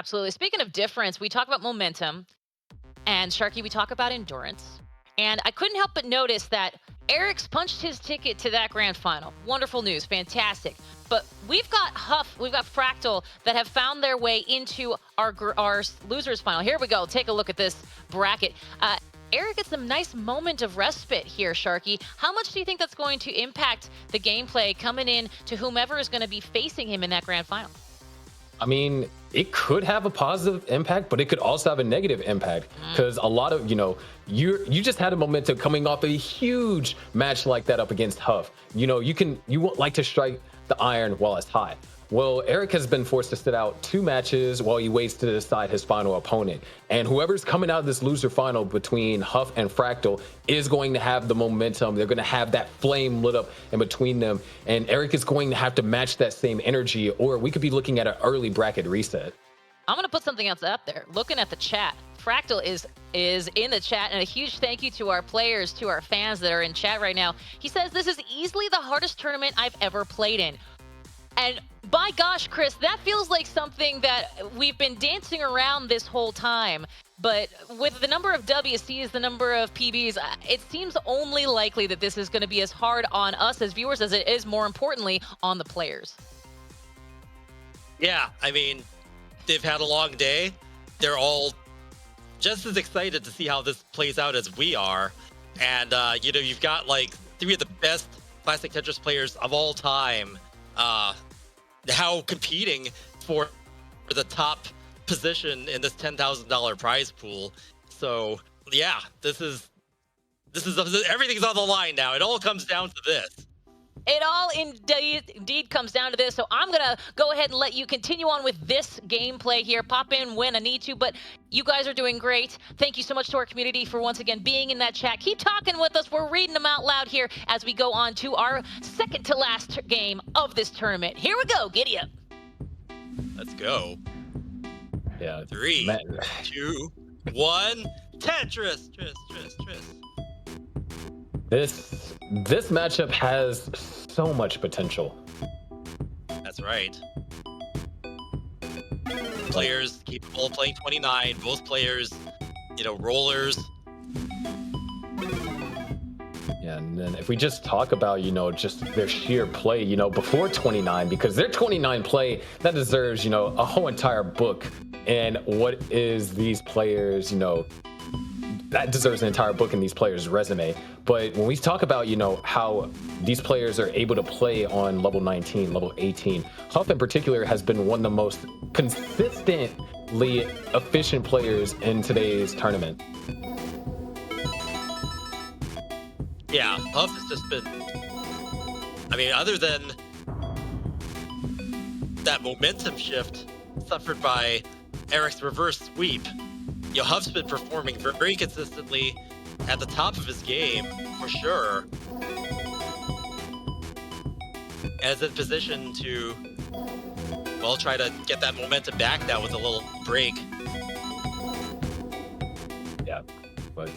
Absolutely. Speaking of difference, we talk about momentum, and Sharky, we talk about endurance. And I couldn't help but notice that Eric's punched his ticket to that grand final. Wonderful news, fantastic. But we've got Huff, we've got Fractal that have found their way into our losers final. Here we go. Take a look at this bracket. Eric gets a nice moment of respite here, Sharky. How much do you think that's going to impact the gameplay coming in to whomever is going to be facing him in that grand final? I mean, it could have a positive impact, but it could also have a negative impact because a lot of, you just had a momentum coming off a huge match like that up against Huff. You won't like to strike the iron while it's hot. Well, Eric has been forced to sit out 2 matches while he waits to decide his final opponent. And whoever's coming out of this loser final between Huff and Fractal is going to have the momentum. They're going to have that flame lit up in between them. And Eric is going to have to match that same energy, or we could be looking at an early bracket reset. I'm going to put something else up there. Looking at the chat, Fractal is in the chat, and a huge thank you to our players, to our fans that are in chat right now. He says, this is easily the hardest tournament I've ever played in. And by gosh, Chris, that feels like something that we've been dancing around this whole time. But with the number of WCs, the number of PBs, it seems only likely that this is going to be as hard on us as viewers as it is, more importantly, on the players. Yeah, I mean, they've had a long day. They're all just as excited to see how this plays out as we are. And, you've got like 3 of the best Classic Tetris players of all time now competing for the top position in this $10,000 prize pool. So yeah, this is everything's on the line now. It all comes down to this. It all indeed comes down to this. So I'm going to go ahead and let you continue on with this gameplay here. Pop in when I need to, but you guys are doing great. Thank you so much to our community for once again being in that chat. Keep talking with us. We're reading them out loud here as we go on to our second to last game of this tournament. Here we go. Giddy up. Let's go. Yeah. 3, 2, 1. Tetris. This matchup has so much potential. That's right. Players capable of playing 29. Both players, rollers. Yeah, and then if we just talk about, just their sheer play, before 29, because their 29 play, that deserves, a whole entire book. And what is these players, that deserves an entire book in these players' resume. But when we talk about, how these players are able to play on level 19, level 18, Huff in particular has been one of the most consistently efficient players in today's tournament. Yeah, Huff has just been, other than that momentum shift suffered by Eric's reverse sweep, Huff's been performing very consistently at the top of his game, for sure. And is in position to, try to get that momentum back now with a little break. Yeah, but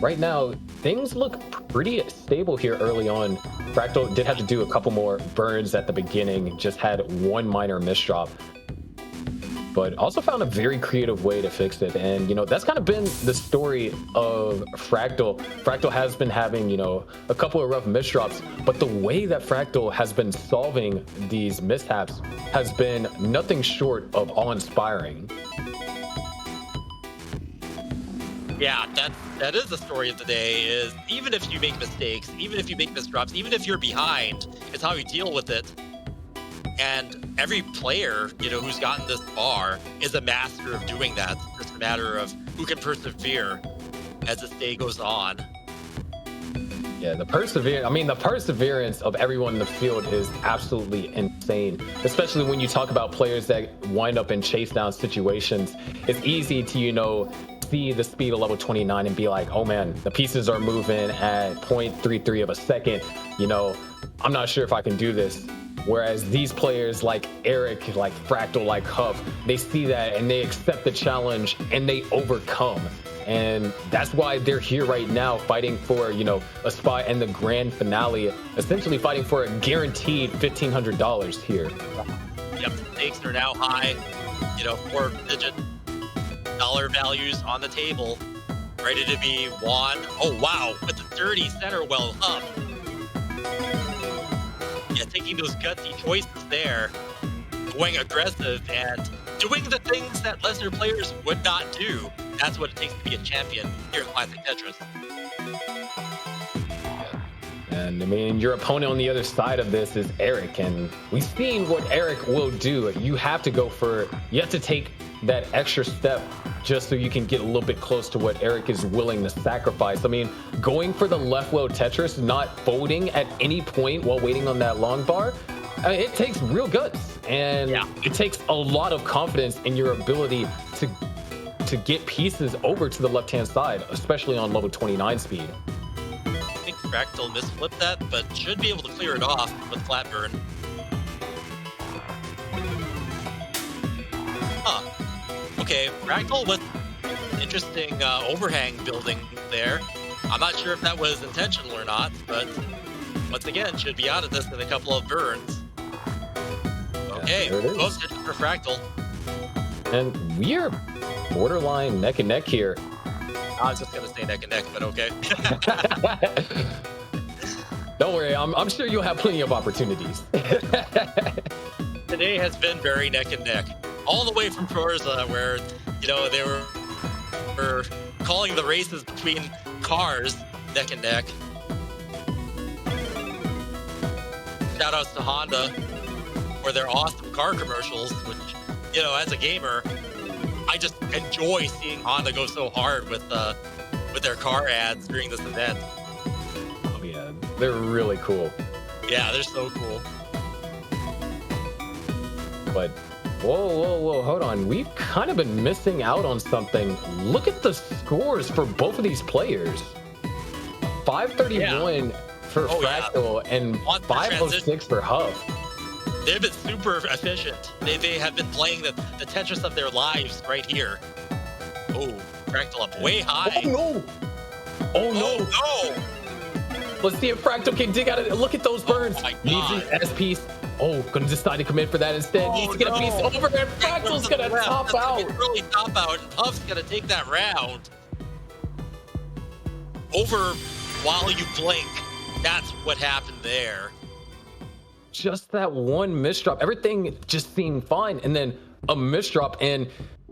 right now, things look pretty stable here early on. Fractal did have to do a couple more burns at the beginning, just had one minor misdrop, but also found a very creative way to fix it. And, that's kind of been the story of Fractal. Fractal has been having, a couple of rough misdrops, but the way that Fractal has been solving these mishaps has been nothing short of awe-inspiring. Yeah, that is the story of the day, is even if you make mistakes, even if you make misdrops, even if you're behind, it's how you deal with it. And every player, who's gotten this far is a master of doing that. It's just a matter of who can persevere as this day goes on. Yeah, the perseverance of everyone in the field is absolutely insane, especially when you talk about players that wind up in chase down situations. It's easy to, see the speed of level 29 and be like, oh man, the pieces are moving at 0.33 of a second. I'm not sure if I can do this. Whereas these players like Eric, like Fractal, like Huff, they see that and they accept the challenge and they overcome. And that's why they're here right now fighting for, a spot in the grand finale, essentially fighting for a guaranteed $1,500 here. Yep, the stakes are now high. 4-digit dollar values on the table, ready to be won. Oh wow, with the dirty center well up. Yeah, taking those gutsy choices there, going aggressive and doing the things that lesser players would not do. That's what it takes to be a champion here in Classic Tetris. And I mean, your opponent on the other side of this is Eric, and we've seen what Eric will do. You have to take that extra step just so you can get a little bit close to what Eric is willing to sacrifice. I mean, going for the left low Tetris, not folding at any point while waiting on that long bar, it takes real guts, and it takes a lot of confidence in your ability to get pieces over to the left-hand side, especially on level 29 speed. I think Fractal misflipped that, but should be able to clear it off with flat burn. Huh. Okay, Fractal with interesting overhang building there. I'm not sure if that was intentional or not, but once again, should be out of this in a couple of burns. Okay, both hits for Fractal. And we're borderline neck and neck here. I was just going to say neck and neck, but okay. Don't worry, I'm sure you'll have plenty of opportunities. Today has been very neck and neck. All the way from Forza, where, they were calling the races between cars neck and neck. Shoutouts to Honda for their awesome car commercials, which, as a gamer, I just enjoy seeing Honda go so hard with their car ads during this event. Oh yeah, they're really cool. Yeah, they're so cool. But whoa, hold on. We've kind of been missing out on something. Look at the scores for both of these players. 531 for Fractal and 506 for Huff. They've been super efficient. They have been playing the Tetris of their lives right here. Oh, Fractal up way high. Oh no! Let's see if Fractal can dig out of it. Look at those burns. Needs an S piece. Oh, gonna decide to commit for that instead. Needs to get a piece over, and Fractal's gonna top out. Really top out, and Huff's gonna take that round. Over while you blink. That's what happened there. Just that one misdrop. Everything just seemed fine, and then a misdrop, and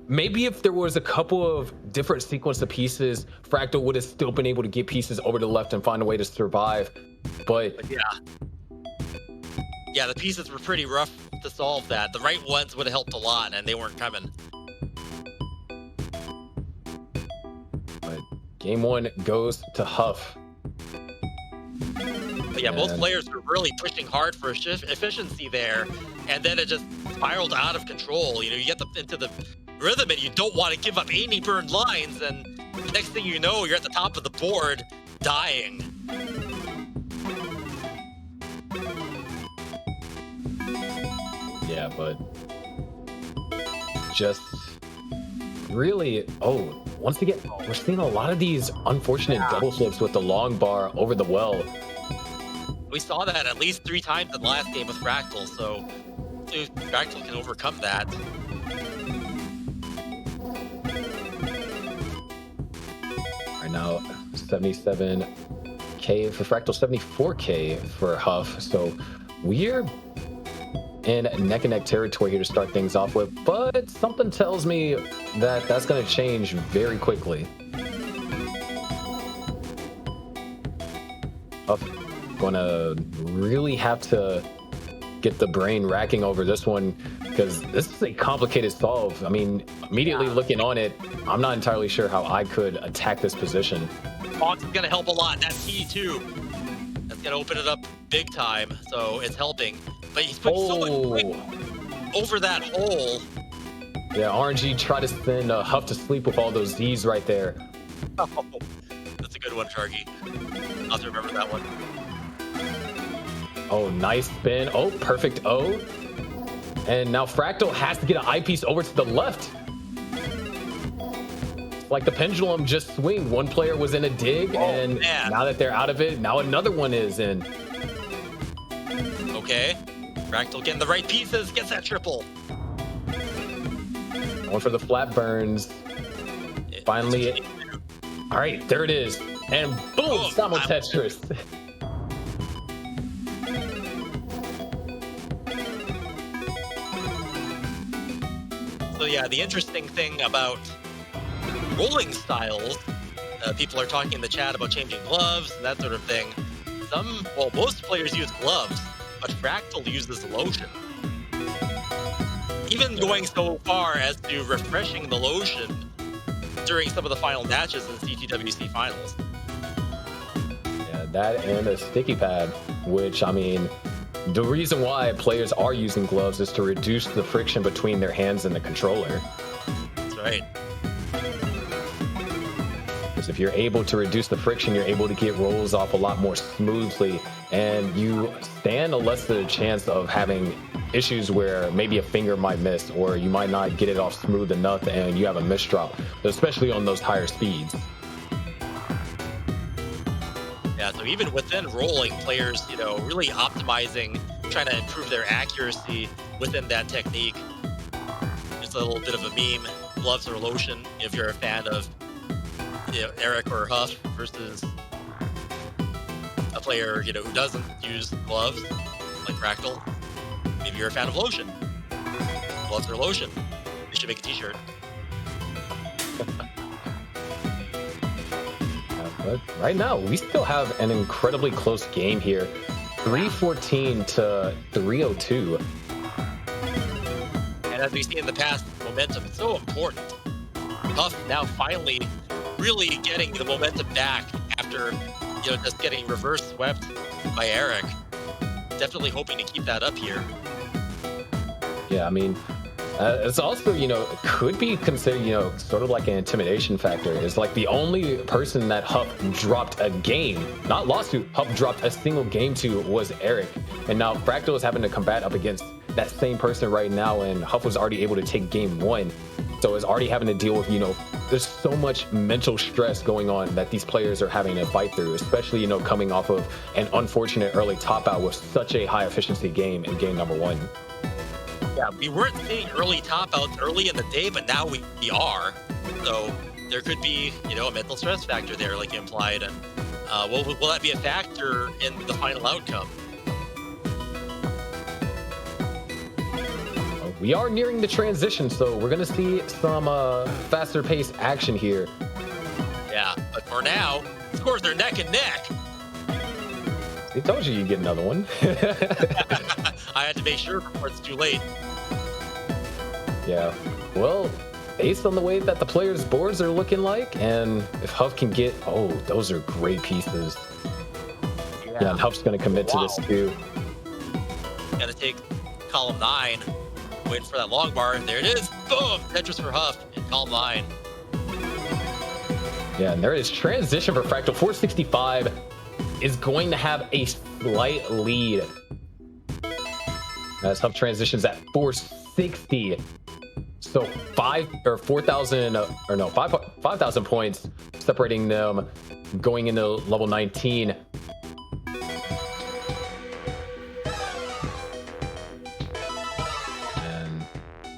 maybe if there was a couple of different sequence of pieces, Fractal would have still been able to get pieces over to the left and find a way to survive. But yeah, the pieces were pretty rough to solve that. The right ones would have helped a lot, and they weren't coming. But game one goes to Huff. But yeah, both players were really pushing hard for efficiency there, and then it just spiraled out of control. You get into the rhythm, and you don't want to give up any burned lines, and the next thing you know, you're at the top of the board, dying. Yeah, but just really, once again, we're seeing a lot of these unfortunate double flips with the long bar over the well. We saw that at least 3 times in the last game with Fractal, so if Fractal can overcome that. Right now, 77K for Fractal, 74K for Huff. So we're in neck and neck territory here to start things off with, but something tells me that that's going to change very quickly. Huff going to really have to get the brain racking over this one, because this is a complicated solve. I mean, immediately looking on it, I'm not entirely sure how I could attack this position. Fox is going to help a lot. That T2, that's going to open it up big time, so it's helping. But he's putting so much weight over that hole. Yeah, RNG tried to send Huff to sleep with all those Z's right there. Oh, that's a good one, Sharky. I'll have to remember that one. Oh, nice spin. Oh, perfect O. And now Fractal has to get an eyepiece over to the left. Like the pendulum just swinged. One player was in a dig, and now that they're out of it, now another one is in. Okay. Fractal getting the right pieces, gets that triple. Going for the flat burns. Finally. All right, there it is. And boom, Samo Tetris. So yeah, the interesting thing about rolling styles, people are talking in the chat about changing gloves and that sort of thing. Most players use gloves, but Fractal uses lotion. Even going so far as to refreshing the lotion during some of the final matches in the CTWC finals. Yeah, that and a sticky pad, which, I mean, the reason why players are using gloves is to reduce the friction between their hands and the controller. That's right. Because if you're able to reduce the friction, you're able to get rolls off a lot more smoothly, and you stand a lesser chance of having issues where maybe a finger might miss, or you might not get it off smooth enough and you have a misdrop, especially on those higher speeds. Yeah, so even within rolling, players, really optimizing, trying to improve their accuracy within that technique. Just a little bit of a meme, gloves or lotion, if you're a fan of Eric or Huff versus a player, who doesn't use gloves, like Fractal. Maybe you're a fan of lotion. Gloves or lotion. They should make a t-shirt. But right now, we still have an incredibly close game here. 314 to 302. And as we've seen in the past, momentum is so important. Huff now finally really getting the momentum back after, just getting reverse swept by Eric. Definitely hoping to keep that up here. Yeah, I mean, it's also, could be considered, sort of like an intimidation factor. It's like the only person that Huff dropped a game, not lost to, Huff dropped a single game to was Eric. And now Fractal is having to combat up against that same person right now, and Huff was already able to take game one. So is already having to deal with, there's so much mental stress going on that these players are having to fight through, especially, coming off of an unfortunate early top out with such a high efficiency game in game number one. Yeah, we weren't seeing early top outs early in the day, but now we are. So there could be, a mental stress factor there, like you implied. And will that be a factor in the final outcome? We are nearing the transition, so we're going to see some faster paced action here. Yeah, but for now, scores are neck and neck. They told you you'd get another one. I had to make sure before it's too late. Yeah, well, based on the way that the players' boards are looking like, and if Huff can get, those are great pieces. Yeah, and Huff's going to commit to this too. Got to take column 9. Waiting for that long bar, and there it is. Boom! Tetris for Huff in column 9. Yeah, and there is transition for Fractal. 465 is going to have a slight lead as Huff transitions at 460. So 5,000 points separating them going into level 19.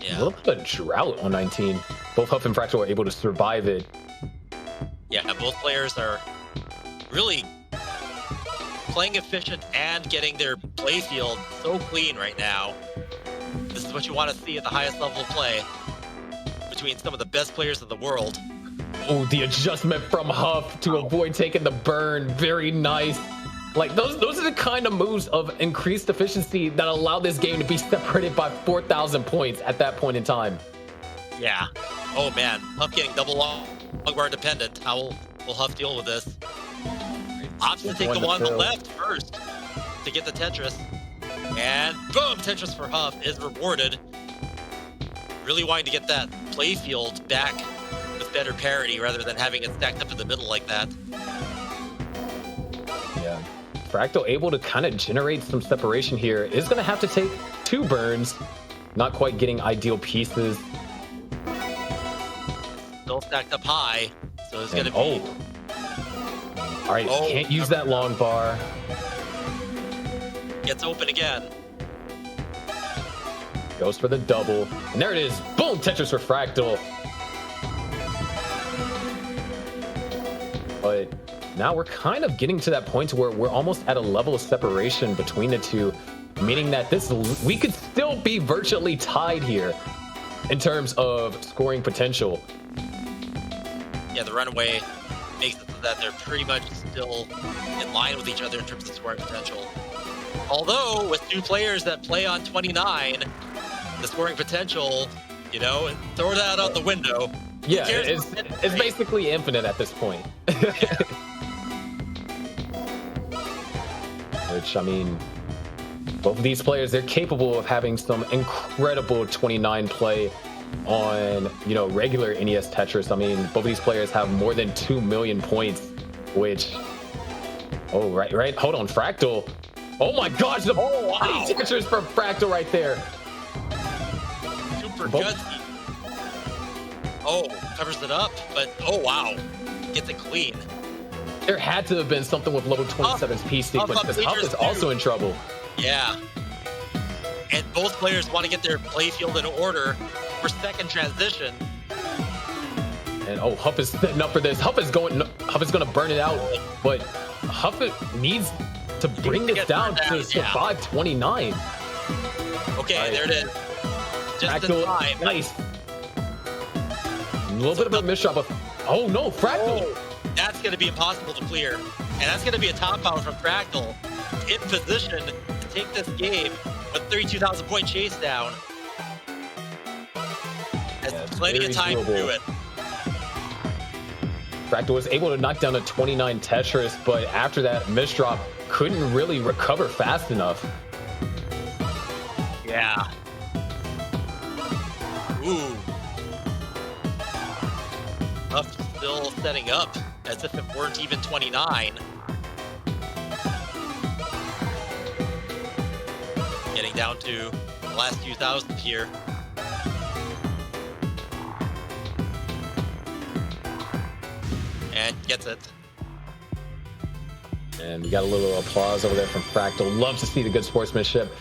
A little bit of drought on 19. Both Huff and Fractal are able to survive it. Yeah, both players are really playing efficient and getting their play field so clean right now. This is what you want to see at the highest level of play between some of the best players in the world. Oh, the adjustment from Huff to avoid taking the burn. Very nice. Like, those are the kind of moves of increased efficiency that allow this game to be separated by 4,000 points at that point in time. Yeah. Oh, man. Huff getting double long bar dependent. How will Huff deal with this? Opts to take the one on the left first to get the Tetris. And boom! Tetris for Huff is rewarded. Really wanting to get that play field back with better parity rather than having it stacked up in the middle like that. Yeah. Fractal able to kind of generate some separation here. Is going to have to take 2 burns. Not quite getting ideal pieces. Still stacked up high, so it's going to be... All right, can't use that long bar. Gets open again. Goes for the double. And there it is. Boom! Tetris for Fractal. But now we're kind of getting to that point where we're almost at a level of separation between the two, meaning that we could still be virtually tied here in terms of scoring potential. Yeah, the runaway makes it so that they're pretty much still in line with each other in terms of scoring potential. Although, with two players that play on 29, the scoring potential, you know, throw that out the window. Yeah, it's basically infinite at this point. Which, I mean, both of these players, they're capable of having some incredible 29 play on, you know, regular NES Tetris. I mean, both of these players have more than 2 million points, which, oh, right, hold on, Fractal. Oh my gosh, the wow. Tetris for Fractal right there. Super gutsy. Oh, covers it up, but oh wow, gets it clean. There had to have been something with level 27's P sequence, because Huff is also in trouble. Yeah. And both players want to get their playfield in order for second transition. And oh, Huff is setting up for this. Huff is going to burn it out, but Huff needs to bring this down to survive 29. Okay, right. There it is. Just Fractal, in time. Nice. A little bit of a misshot, but oh no, Fractal. Oh, that's going to be impossible to clear. And that's going to be a top out from Fractal in position to take this game with 32,000 point chase down. Has plenty of time to do it. Fractal was able to knock down a 29 Tetris, but after that misdrop, couldn't really recover fast enough. Yeah. Ooh. Huff still setting up as if it weren't even 29. Getting down to the last few thousand here. And gets it. And we got a little applause over there from Fractal. Love to see the good sportsmanship.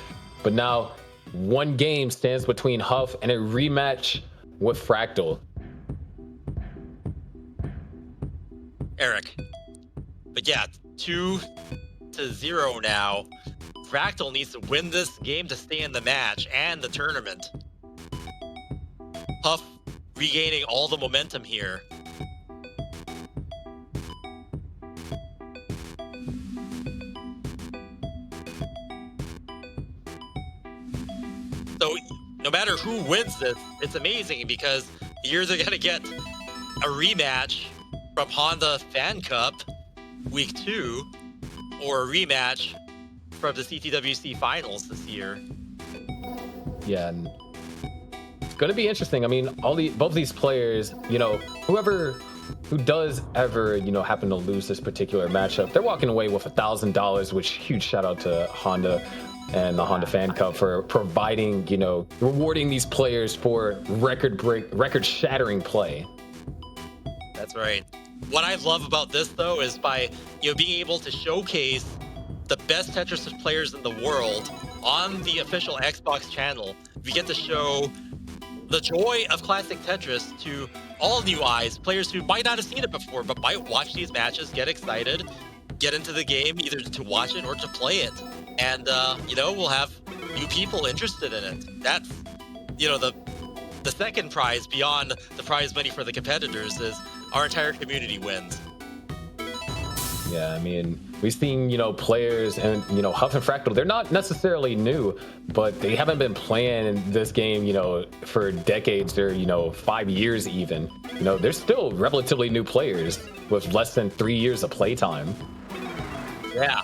But now, one game stands between Huff and a rematch with Fractal. Eric. But yeah, 2-0 now. Fractal needs to win this game to stay in the match and the tournament. Huff regaining all the momentum here. So no matter who wins this, it's amazing because you're either going to get a rematch from Honda Fan Cup Week 2 or a rematch from the CTWC Finals this year. Yeah, and it's going to be interesting. I mean, both these players, you know, who does ever, you know, happen to lose this particular matchup, they're walking away with $1,000, which huge shout out to Honda and the Honda Fan Cup for providing, you know, rewarding these players for record shattering play. That's right. What I love about this though is by, you know, being able to showcase the best Tetris players in the world on the official Xbox channel. We get to show the joy of classic Tetris to all new eyes, players who might not have seen it before, but might watch these matches, get excited, get into the game, either to watch it or to play it. And, you know, we'll have new people interested in it. That's, you know, the second prize beyond the prize money for the competitors is our entire community wins. Yeah, I mean, we've seen, you know, players and, you know, Huff and Fractal, they're not necessarily new, but they haven't been playing this game, you know, for decades or, you know, 5 years even. You know, they're still relatively new players with less than 3 years of playtime. Yeah.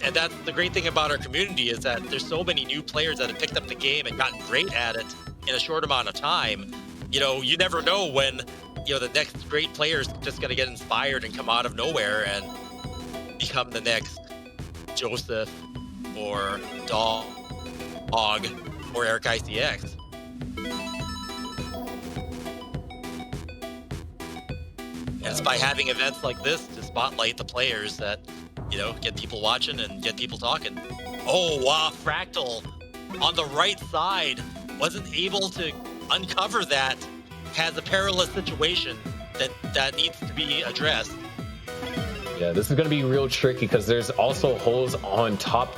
And that's the great thing about our community is that there's so many new players that have picked up the game and gotten great at it in a short amount of time. You know, you never know when, you know, the next great player is just going to get inspired and come out of nowhere and become the next Joseph or Dog or Eric ICX. And it's by having events like this to spotlight the players that, you know, get people watching and get people talking. Oh, wow, Fractal on the right side wasn't able to uncover that has a perilous situation that needs to be addressed. Yeah, this is going to be real tricky because there's also holes on top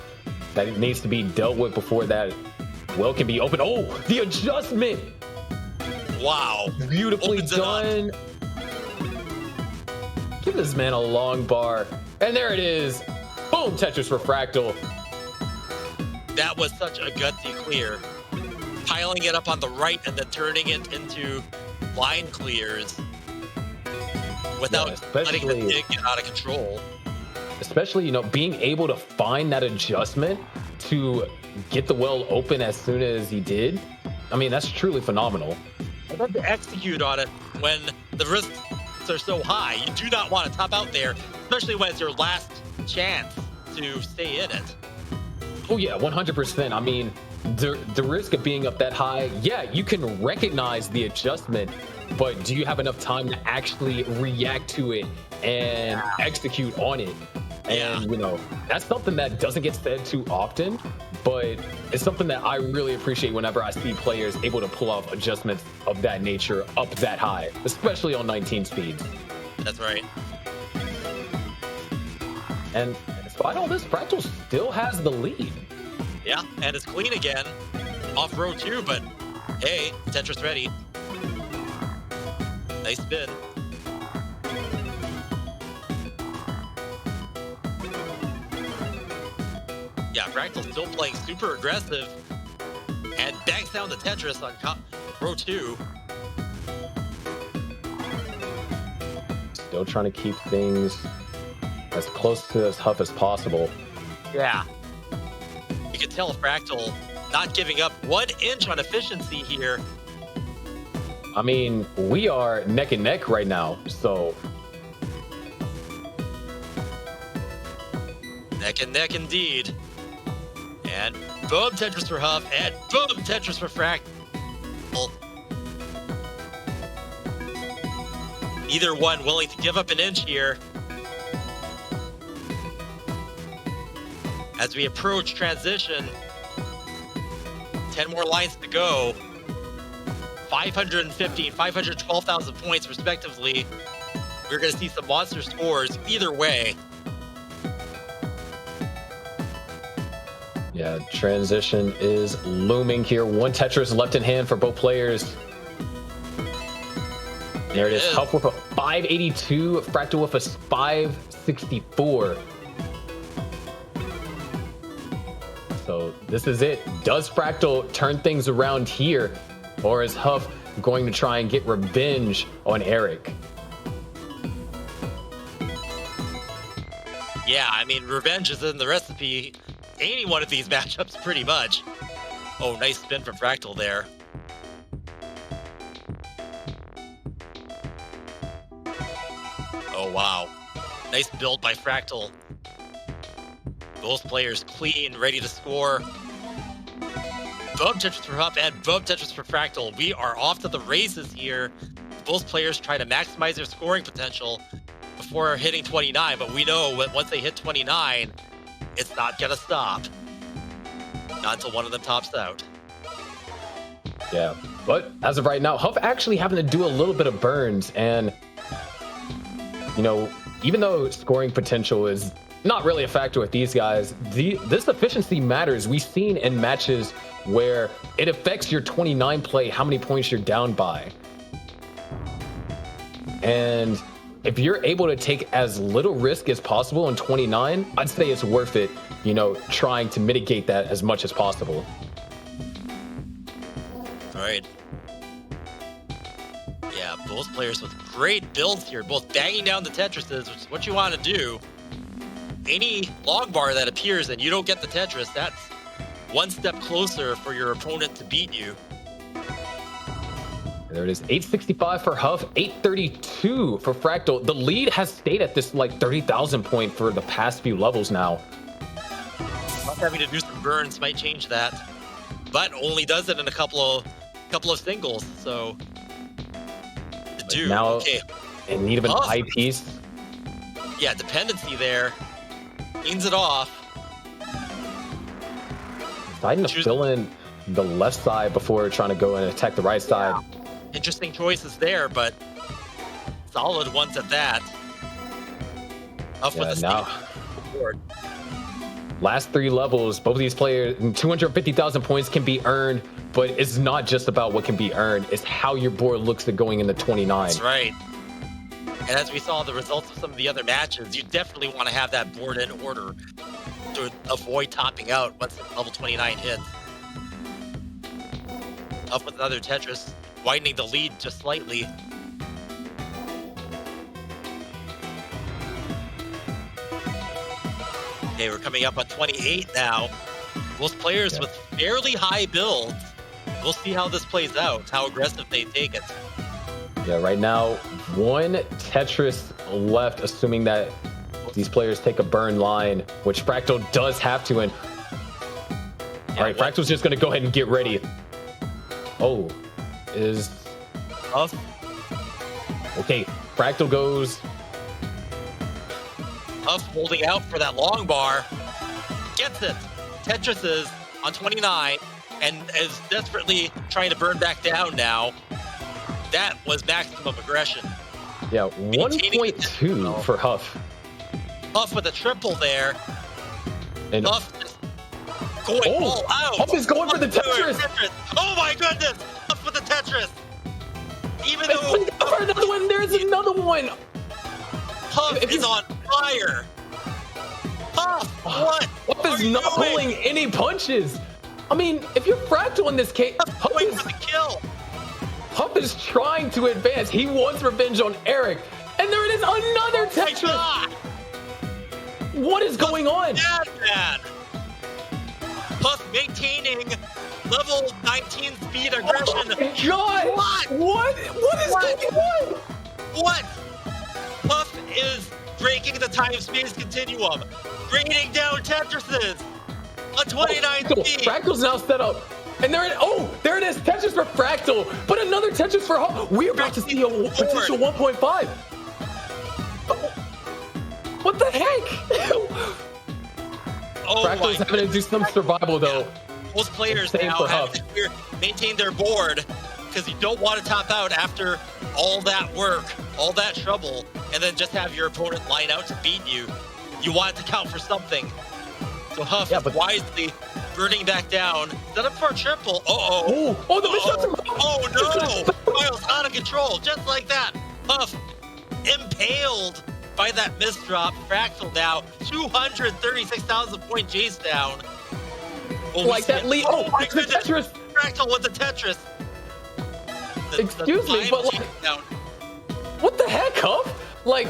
that it needs to be dealt with before that well can be open. Oh, the adjustment! Wow. Beautifully done. Give this man a long bar. And there it is. Boom, Tetris for Fractal. That was such a gutsy clear. Piling it up on the right and then turning it into line clears without letting the dig get out of control. Especially, being able to find that adjustment to get the well open as soon as he did. I mean, that's truly phenomenal. And then to execute on it when the risks are so high. You do not want to top out there, especially when it's your last chance to stay in it. Oh yeah, 100%. I mean, the risk of being up that high, yeah, you can recognize the adjustment, but do you have enough time to actually react to it and execute on it? And, that's something that doesn't get said too often, but it's something that I really appreciate whenever I see players able to pull off adjustments of that nature up that high, especially on 19 speeds. That's right. And despite all this, Fractal still has the lead. Yeah, and it's clean again off row 2, but hey, Tetris ready. Nice spin. Yeah, Fractal's still playing super aggressive and banks down the Tetris on row 2. Still trying to keep things as close to as Huff as possible. Yeah. You can tell Fractal not giving up 1 inch on efficiency here. I mean, we are neck and neck right now, so. Neck and neck indeed. And boom, Tetris for Huff, and boom, Tetris for Fractal. Either one willing to give up an inch here. As we approach transition, 10 more lines to go. 515, 512,000 points respectively. We're going to see some monster scores either way. Yeah, transition is looming here. 1 Tetris left in hand for both players. There it is. Huff with a 582, Fractal with a 564. So this is it. Does Fractal turn things around here, or is Huff going to try and get revenge on Eric? Yeah, I mean, revenge is in the recipe. Any one of these matchups, pretty much. Oh, nice spin from Fractal there. Oh, wow. Nice build by Fractal. Both players clean, ready to score. Boom Tetris for Huff and boom Tetris for Fractal. We are off to the races here. Both players try to maximize their scoring potential before hitting 29, but we know that once they hit 29, it's not gonna stop. Not until one of them tops out. Yeah, but as of right now, Huff actually having to do a little bit of burns, and even though scoring potential is not really a factor with these guys, this efficiency matters. We've seen in matches where it affects your 29 play, how many points you're down by. And if you're able to take as little risk as possible in 29, I'd say it's worth it, trying to mitigate that as much as possible. All right. Yeah, both players with great builds here, both banging down the Tetrises, which is what you want to do. Any log bar that appears and you don't get the Tetris, that's one step closer for your opponent to beat you. There it is, 865 for Huff, 832 for Fractal. The lead has stayed at this 30,000 point for the past few levels now. Not having to do some burns might change that, but only does it in a couple of singles. So, now okay, in need of an eyepiece. Yeah, dependency there. Cleans it off. Deciding to fill in the left side before trying to go and attack the right side. Interesting choices there, but solid ones at that. Huff with the now, board. last 3 levels, both of these players, 250,000 points can be earned, but it's not just about what can be earned, it's how your board looks at going into 29. That's right. And as we saw the results of some of the other matches, you definitely want to have that board in order to avoid topping out once level 29 hits. Up with another Tetris, widening the lead just slightly. Okay, we're coming up on 28 now. Most players with fairly high builds. We'll see how this plays out, how aggressive they take it. Yeah, right now, 1 Tetris left, assuming that these players take a burn line, which Fractal does have to. And all right, Fractal's just going to go ahead and get ready. Oh, is Huff. Okay, Fractal goes. Huff holding out for that long bar. Gets it. Tetris is on 29 and is desperately trying to burn back down now. That was maximum aggression. Yeah, 1.2 for Huff. Huff with a triple there. And Huff just going all out. Huff is going for the Tetris. Oh my goodness! Huff with the Tetris. Even though another one, there's another one. Huff is on fire. Huff, what? Huff is not pulling any punches. I mean, if you're Fractal in this case, Huff going for the kill. Huff is trying to advance. He wants revenge on Eric. And there it is, another Tetris. What is going on? Madman. Huff maintaining level 19 speed aggression. Oh my God. What is going on? What? Huff is breaking the time-space continuum, bringing down Tetrises on 29 speed. Fractal's now set up. And there it is, Tetris for Fractal, but another Tetris for Huff. We're about to see a potential 1.5. What the heck? Fractal's having to do some survival though. Most players now have to maintain their board because you don't want to top out after all that work, all that trouble, and then just have your opponent line out to beat you. You want it to count for something. So Huff is wisely burning back down. Set up for a triple. The misshot's Oh no! Miles out of control, just like that. Huff impaled by that misdrop. Fractal now 236,000 point chase down. Like that lead. Oh my goodness! Tetris. Fractal with the Tetris. Excuse me, but like, what the heck, Huff? Like,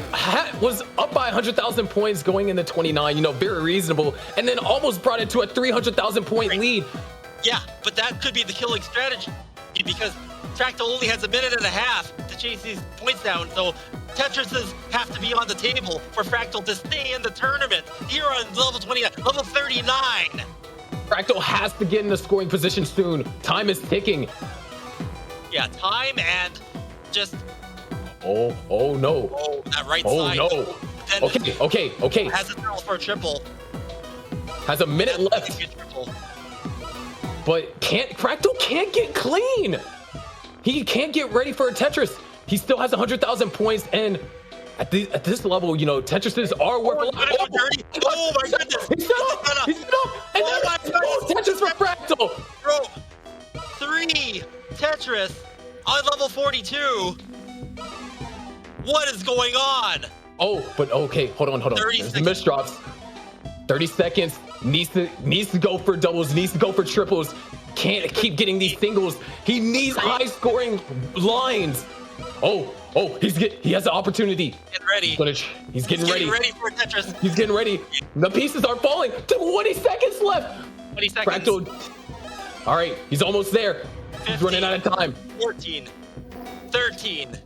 was up by 100,000 points going into 29, you know, very reasonable, and then almost brought it to a 300,000 point lead. Yeah, but that could be the killing strategy because Fractal only has a minute and a half to chase these points down, so Tetrises have to be on the table for Fractal to stay in the tournament. Here on level 29, level 39. Fractal has to get in a scoring position soon. Time is ticking. Yeah, time and just... Oh no. Oh, that right side. Oh no. Okay. Has a triple for a triple. Has a minute left. But Fractal can't get clean. He can't get ready for a Tetris. He still has 100,000 points, and at this level, you know, Tetrises are worth a lot. Oh my goodness. He's set up. And Tetris for Fractal. Bro, 3 Tetris on level 42. What is going on? Oh, but okay, hold on. There's the misdrops. 30 seconds. Needs to go for doubles. Needs to go for triples. Can't keep getting these singles. He needs high scoring lines. Oh, he has the opportunity. Get ready. He's getting ready. Ready for Tetris. He's getting ready. The pieces are falling. 20 seconds left. 20 seconds. Fractal. All right, he's almost there. 15, he's running out of time. 14, 13,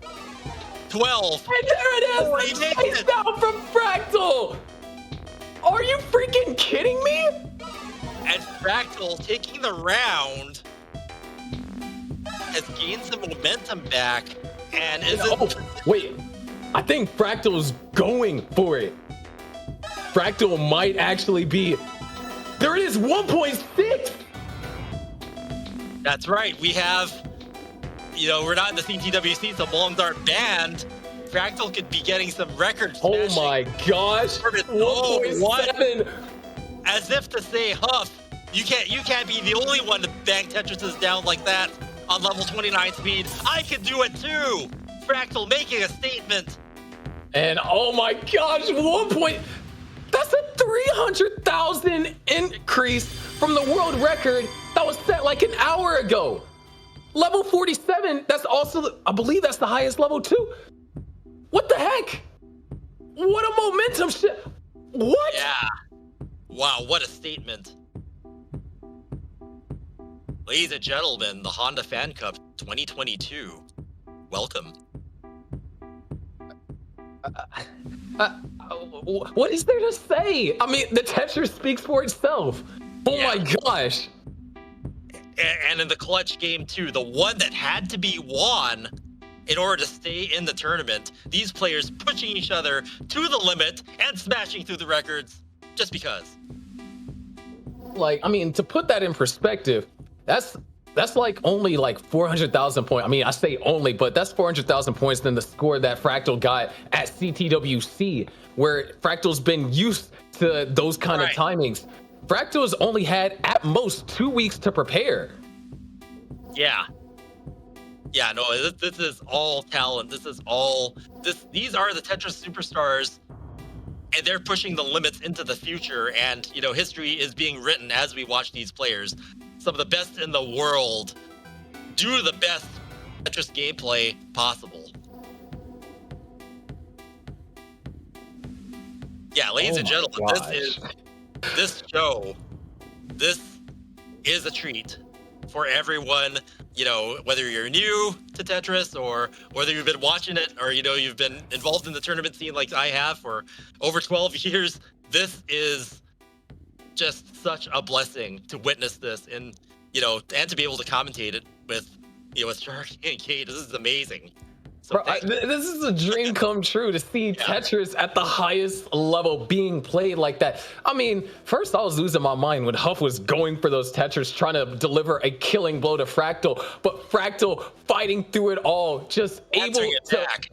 12. And there it is. The chase down from Fractal. Are you freaking kidding me? And Fractal taking the round has gained some momentum back and wait. I think Fractal's going for it. Fractal might actually be. There it is, 1.6. That's right. We have, we're not in the CTWC, so bombs aren't banned. Fractal could be getting some records. Oh my gosh! 1.7. As if to say, Huff, you can't be the only one to bang Tetrises down like that on level 29 speed. I can do it too. Fractal making a statement. And oh my gosh, 1 point. That's a 300,000 increase from the world record that was set like an hour ago. Level 47, that's also, I believe that's the highest level too. What the heck? What a momentum shift. What? Yeah. Wow, what a statement. Ladies and gentlemen, the Honda Fan Cup 2022. Welcome. What is there to say? I mean, the Tetris speaks for itself. Oh my gosh. And in the clutch game too, the one that had to be won in order to stay in the tournament, these players pushing each other to the limit and smashing through the records just because. Like, I mean, to put that in perspective, that's like only like 400,000 points. I mean, I say only, but that's 400,000 points than the score that Fractal got at CTWC, where Fractal's been used to those kind of timings. Fractal's only had at most 2 weeks to prepare. Yeah. Yeah, no, this is all talent. These are the Tetris superstars, and they're pushing the limits into the future. And, history is being written as we watch these players. Some of the best in the world do the best Tetris gameplay possible. Yeah, ladies and gentlemen, this is a treat for everyone. Whether you're new to Tetris or whether you've been watching it or, you've been involved in the tournament scene like I have for over 12 years, this is just such a blessing to witness this and, and to be able to commentate it with Sharky and Kate. This is amazing. So bro, this is a dream come true to see Tetris at the highest level being played like that. I mean, first I was losing my mind when Huff was going for those Tetris, trying to deliver a killing blow to Fractal, but Fractal fighting through it all, just able to attack.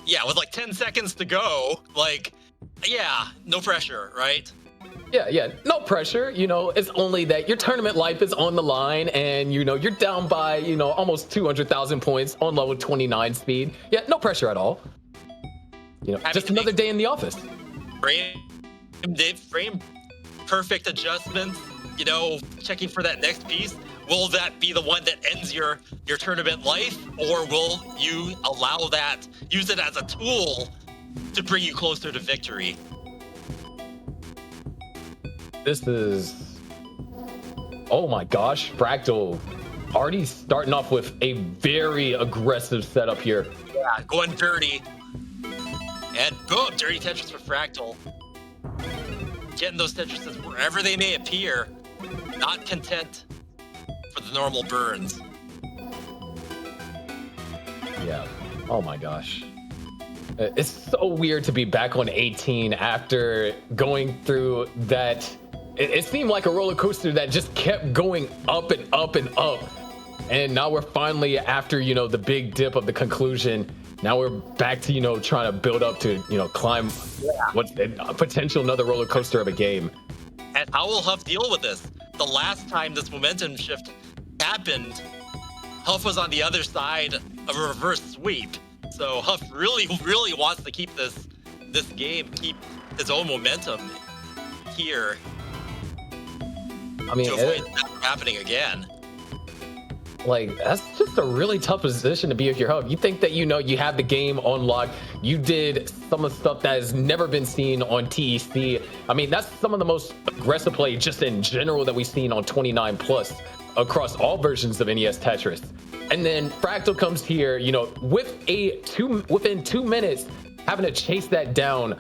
Yeah, with like 10 seconds to go, no pressure, right? Yeah, no pressure. It's only that your tournament life is on the line and, you're down by, almost 200,000 points on level 29 speed. Yeah, no pressure at all. Just another day in the office. Frame perfect adjustments, checking for that next piece. Will that be the one that ends your tournament life, or will you use it as a tool to bring you closer to victory? This is, oh my gosh, Fractal already starting off with a very aggressive setup here. Yeah, going dirty. And boom, dirty Tetris for Fractal. Getting those Tetrises wherever they may appear, not content for the normal burns. Yeah, oh my gosh. It's so weird to be back on 18 after going through that. It seemed like a roller coaster that just kept going up and up and up. And now we're finally, after, the big dip of the conclusion, now we're back to, trying to build up to, climb what's a potential another roller coaster of a game. And how will Huff deal with this? The last time this momentum shift happened, Huff was on the other side of a reverse sweep. So Huff really, really wants to keep this game, keep his own momentum here. I mean, to avoid that from happening again. Like, that's just a really tough position to be if you're Huff. You think that you have the game on lock. You did some of the stuff that has never been seen on TEC. I mean, that's some of the most aggressive play just in general that we've seen on 29 plus across all versions of NES Tetris. And then Fractal comes here, within 2 minutes, having to chase that down,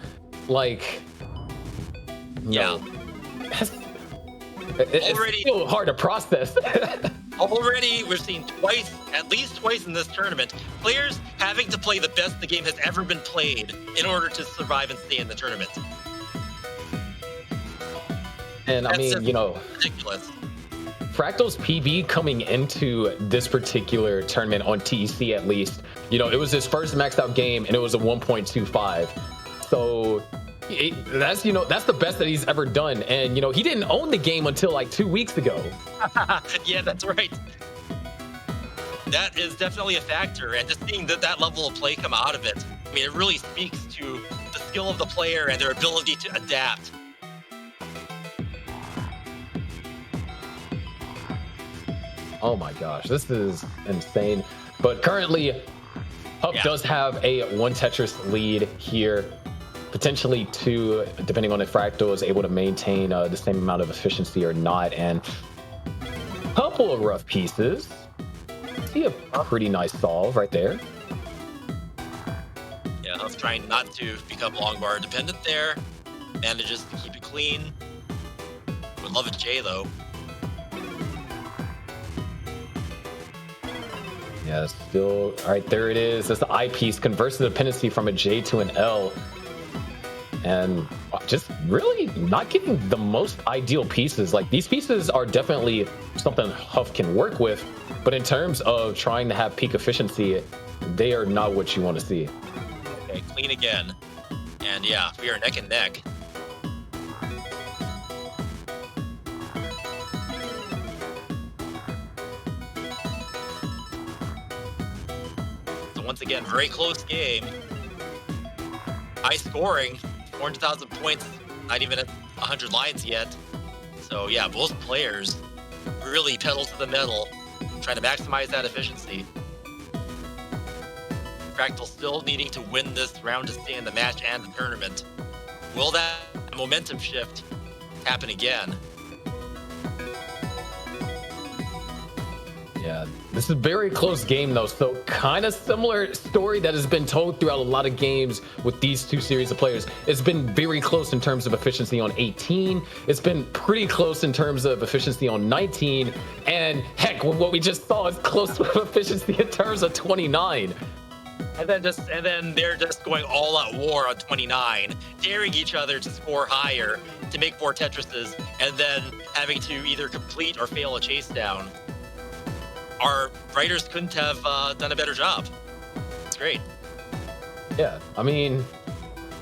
it's still hard to process. Already, we've seen at least twice in this tournament, players having to play the best the game has ever been played in order to survive and stay in the tournament. And I mean, ridiculous. Fractal's PB coming into this particular tournament on TEC at least, you know, it was his first maxed out game and it was a 1.25. So that's, you know, that's the best that he's ever done. And, you know, he didn't own the game until like 2 weeks ago. Yeah, that's right. That is definitely a factor. And just seeing that level of play come out of it, I mean, it really speaks to the skill of the player and their ability to adapt. Oh my gosh, this is insane. But currently, Huff does have a 1 Tetris lead here. Potentially 2, depending on if Fractal is able to maintain the same amount of efficiency or not. And a couple of rough pieces. See a pretty nice solve right there. Yeah, Huff trying not to become long bar dependent there. Manages to keep it clean. Would love a J though. Yeah, still, all right, there it is. That's the I piece, converts the dependency from a J to an L. And just really not getting the most ideal pieces. Like, these pieces are definitely something Huff can work with, but in terms of trying to have peak efficiency, they are not what you want to see. Okay, clean again. And yeah, we are neck and neck. So once again, very close game. High scoring. 400,000 points, not even at 100 lines yet. So yeah, both players really pedal to the metal, trying to maximize that efficiency. Fractal still needing to win this round to stay in the match and the tournament. Will that momentum shift happen again? Yeah, this is a very close game though, so kind of similar story that has been told throughout a lot of games with these 2 series of players. It's been very close in terms of efficiency on 18. It's been pretty close in terms of efficiency on 19. And heck, what we just saw is close with efficiency in terms of 29. And then they're just going all out war on 29, daring each other to score higher, to make more Tetrises, and then having to either complete or fail a chase down. Our writers couldn't have done a better job. It's great. Yeah, I mean,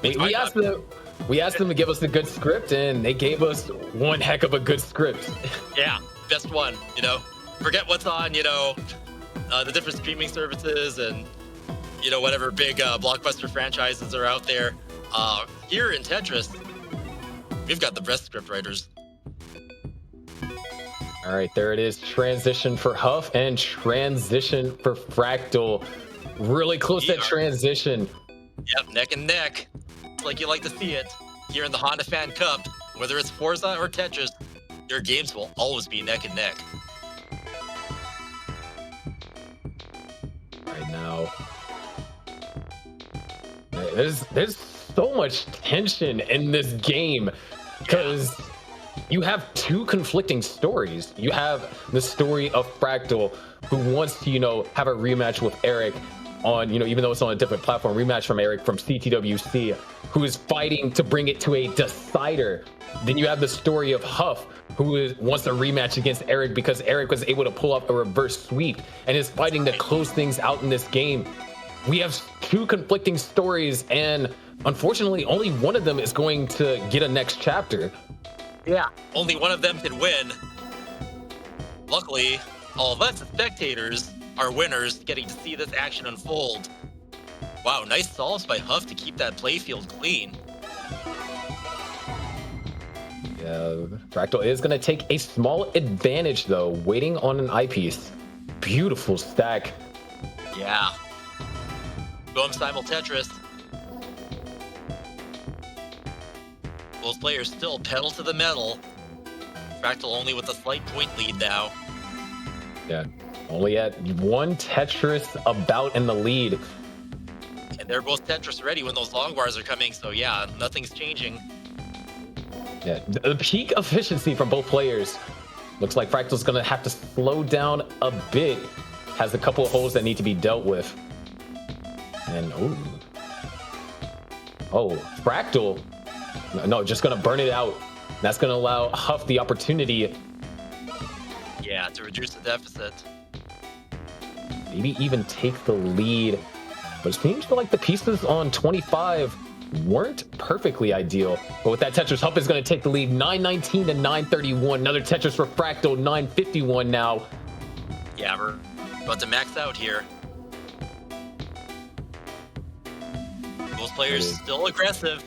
we asked them to give us a good script, and they gave us one heck of a good script. Yeah, best one, you know. Forget what's on, you know, the different streaming services and, you know, whatever big blockbuster franchises are out there. Here in Tetris, we've got the best script writers. All right, there it is. Transition for Huff and transition for Fractal. Really close that transition. Yep, neck and neck. Like you like to see it. Here in the Honda Fan Cup, whether it's Forza or Tetris, your games will always be neck and neck. Right now, there's so much tension in this game because you have 2 conflicting stories. You have the story of Fractal, who wants to, you know, have a rematch with Eric on, you know, even though it's on a different platform, rematch from Eric from CTWC, who is fighting to bring it to a decider. Then you have the story of Huff, who wants a rematch against Eric because Eric was able to pull off a reverse sweep and is fighting to close things out in this game. We have 2 conflicting stories, and unfortunately, only one of them is going to get a next chapter. Yeah, only one of them can win. Luckily, all of us as spectators are winners, getting to see this action unfold. Wow, nice solves by Huff to keep that playfield clean. Yeah, Fractal is going to take a small advantage though, waiting on an eyepiece. Beautiful stack. Yeah. Boom, simul Tetris. Both players still pedal to the metal. Fractal only with a slight point lead now. Yeah, only at 1 Tetris about in the lead. And they're both Tetris ready when those long bars are coming, so yeah, nothing's changing. Yeah, the peak efficiency from both players. Looks like Fractal's gonna have to slow down a bit. Has a couple of holes that need to be dealt with. And oh, Fractal. No, just gonna burn it out. That's gonna allow Huff the opportunity. Yeah, to reduce the deficit. Maybe even take the lead. But it seems like the pieces on 25 weren't perfectly ideal. But with that Tetris, Huff is going to take the lead 919 to 931. Another Tetris for Fractal, 951 now. Yeah, we're about to max out here. Both players still aggressive.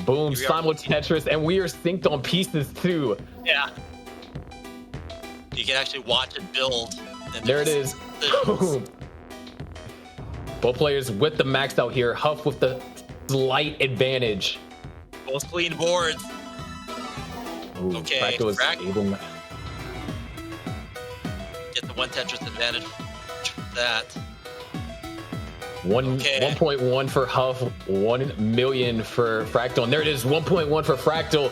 Boom, simul Tetris, and we are synced on pieces too. Yeah. You can actually watch it build. There it is. Boom. Both players with the max out here. Huff with the slight advantage. Both clean boards. Ooh, Okay, Fractal is able. Get the one Tetris advantage. That. 1.1 for Huff, 1 million for Fractal. And there it is, 1.1 for Fractal.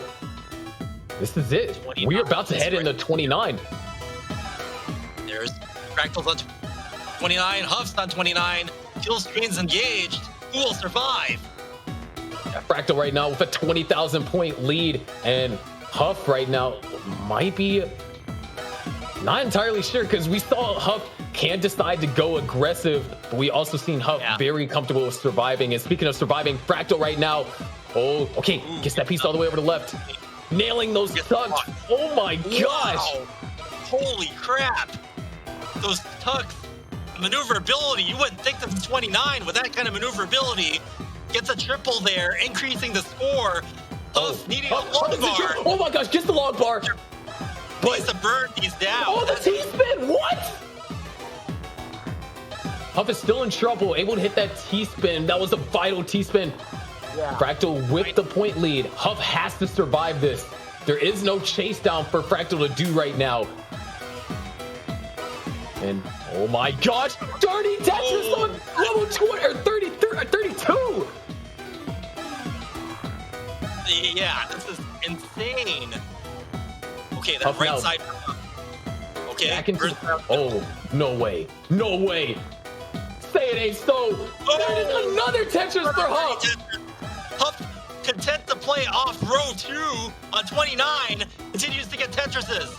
This is it. We are about to head into 29. There's Fractal's on 29, Huff's on 29. Kill screen's engaged. Who will survive? Yeah, Fractal right now with a 20,000 point lead, and Huff right now might be not entirely sure, because we saw Huff can decide to go aggressive, but we also seen Huff very comfortable with surviving. And speaking of surviving, Fractal right now, oh, okay, gets that piece all the way over to the left, nailing those tucks. Oh my gosh! Wow. Holy crap! Those tucks, maneuverability. You wouldn't think this is 29 with that kind of maneuverability. Gets a triple there, increasing the score. Huff needing a long bar. Oh my gosh, just the long bar. But needs to burn these down. Oh, the T-spin, what? Huff is still in trouble, able to hit that T-spin. That was a vital T-spin. Yeah. Fractal with the point lead. Huff has to survive this. There is no chase down for Fractal to do right now. And oh my gosh, dirty Tetris on level 20 or 33 or 32. Yeah, this is insane. Okay, that Huff right now. side. Okay. Oh, no way. No way. Say it ain't so. There is another Tetris for Huff. Huff, content to play off row 2 on 29, continues to get Tetrises.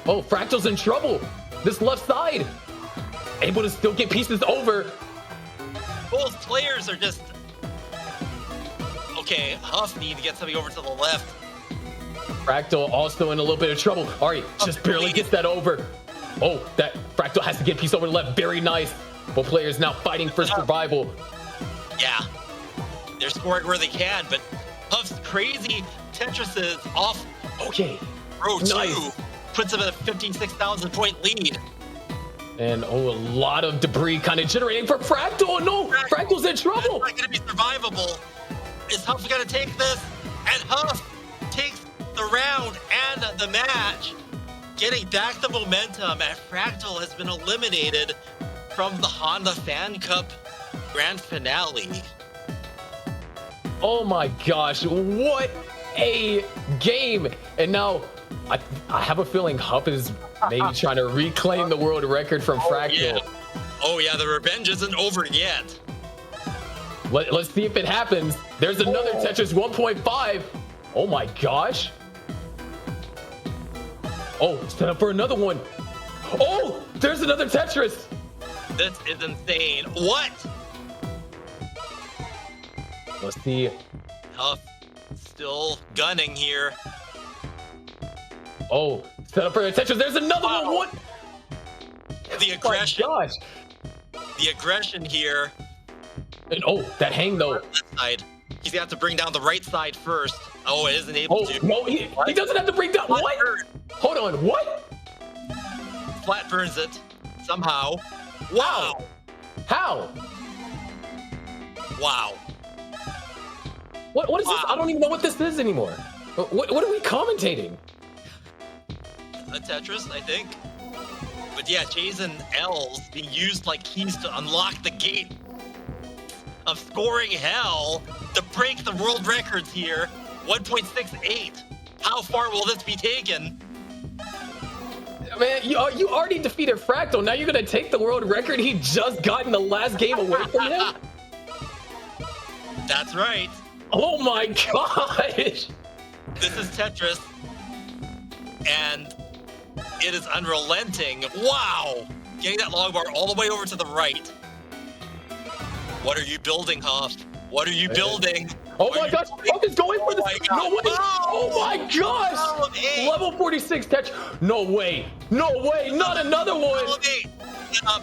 Oh, Fractal's in trouble. This left side. Able to still get pieces over. Both players are just... Okay, Huff need to get something over to the left. Fractal also in a little bit of trouble. All right, just barely gets that over. Oh, that Fractal has to get a piece over the left. Very nice. Both players now fighting for survival. Yeah, they're scoring where they can, but Huff's crazy Tetrises off Okay, row 2 nice. puts him at a 56,000 point lead. And oh, a lot of debris kind of generating for Fractal. No, Fractal's in trouble. It's not going to be survivable. Is Huff going to take this? And Huff takes the round and the match, getting back the momentum, and Fractal has been eliminated from the Honda Fan Cup Grand Finale. Oh my gosh, what a game. And now I have a feeling Huff is maybe trying to reclaim the world record from Fractal. Yeah. Oh yeah, the revenge isn't over yet. Let's see if it happens. There's another Tetris 1.5. Oh my gosh. Oh, set up for another one. Oh, there's another Tetris. This is insane. What? Let's see. Huff still gunning here. Oh, set up for the Tetris. There's another one. What? The aggression. Oh my gosh. The aggression here. And oh, that hang though. Left side. He's gonna have to bring down the right side first. Oh, it isn't able Oh, to. no, he doesn't have to bring down. What? Hold on, what? Flat burns it somehow. Wow. How? Wow. What is this? I don't even know what this is anymore. What are we commentating? A Tetris, I think. But yeah, J's and L's being used like keys to unlock the gate of scoring hell to break the world records here. 1.68. How far will this be taken? Man, you already defeated Fractal. Now you're gonna take the world record he just got in the last game away from him? That's right. Oh my gosh! This is Tetris. And It is unrelenting. Wow! Getting that long bar all the way over to the right. What are you building, Huff? What are you building? Oh my gosh, Huff is going for this. No way. Oh my gosh. Level 46 Tetris. No way. No way. Not another one. All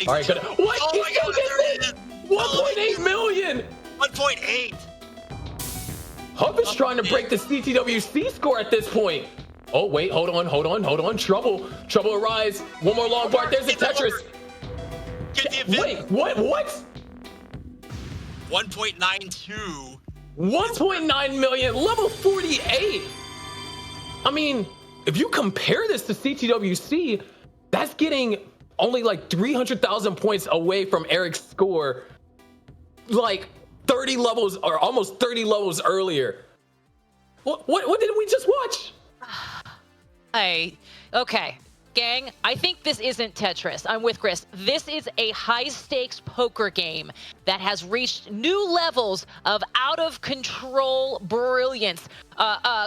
right, good. What? Oh my God, there it is. 1.8 million. 1.8. Huff is trying to break the CTWC score at this point. Oh, wait. Hold on. Trouble arise. One more long bar. There's a Tetris. Wait, what? 1.92. 1.9 million, level 48. I mean, if you compare this to CTWC, that's getting only like 300,000 points away from Eric's score, like 30 levels or almost 30 levels earlier. What did we just watch? Okay. Gang, I think this isn't Tetris. I'm with Chris. This is a high-stakes poker game that has reached new levels of out-of-control brilliance.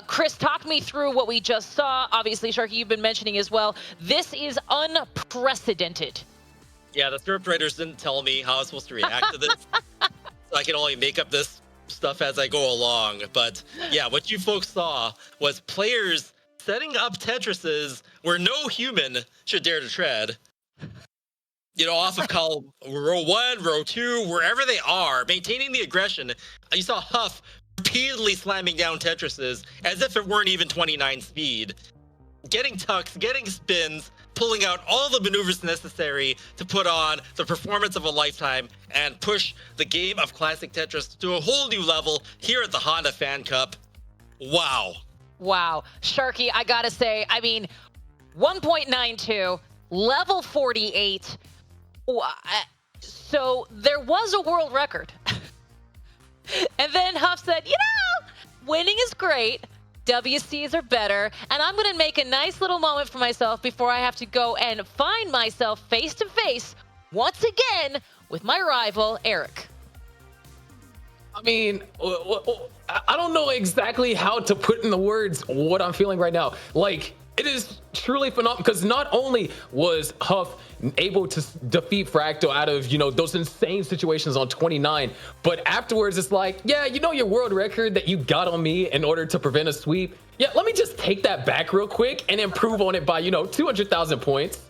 Chris, talk me through what we just saw. Obviously, Sharky, you've been mentioning as well. This is unprecedented. Yeah, the script writers didn't tell me how I was supposed to react to this. So I can only make up this stuff as I go along. But yeah, what you folks saw was players setting up Tetrises where no human should dare to tread. You know, off of column row 1, row 2, wherever they are, maintaining the aggression. You saw Huff repeatedly slamming down Tetrises as if it weren't even 29 speed. Getting tucks, getting spins, pulling out all the maneuvers necessary to put on the performance of a lifetime and push the game of Classic Tetris to a whole new level here at the Honda Fan Cup. Wow. Wow. Sharky, I gotta say, I mean, 1.92, level 48. So there was a world record. And then Huff said, you know, winning is great. WCs are better. And I'm going to make a nice little moment for myself before I have to go and find myself face to face once again with my rival, Eric. I mean, I don't know exactly how to put in the words what I'm feeling right now. Like, it is truly phenomenal because not only was Huff able to defeat Fractal out of, you know, those insane situations on 29, but afterwards it's like, yeah, you know, your world record that you got on me in order to prevent a sweep. Yeah, let me just take that back real quick and improve on it by, you know, 200,000 points.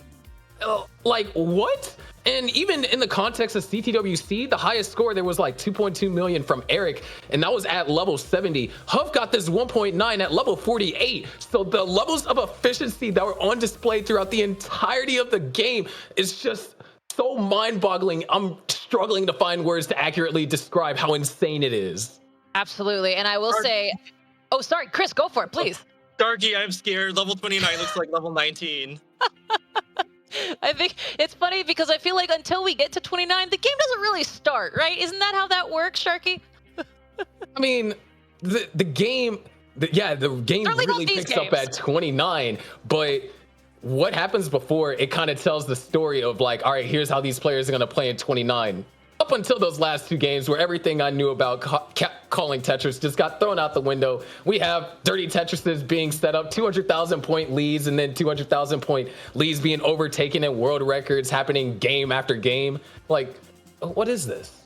Like, what? And even in the context of CTWC, the highest score, there was like 2.2 million from Eric, and that was at level 70. Huff got this 1.9 at level 48. So the levels of efficiency that were on display throughout the entirety of the game is just so mind-boggling. I'm struggling to find words to accurately describe how insane it is. Absolutely. And I will say, oh, sorry, Chris, go for it, please. Darky, I'm scared. Level 29 looks like level 19. I think it's funny because I feel like until we get to 29, the game doesn't really start, right? Isn't that how that works, Sharky? I mean, the game really picks up at 29, but what happens before it kind of tells the story of like, all right, here's how these players are going to play in 29. Up until those last two games where everything I knew about calling Tetris just got thrown out the window. We have dirty Tetrises being set up, 200,000 point leads, and then 200,000 point leads being overtaken and world records happening game after game. Like, what is this?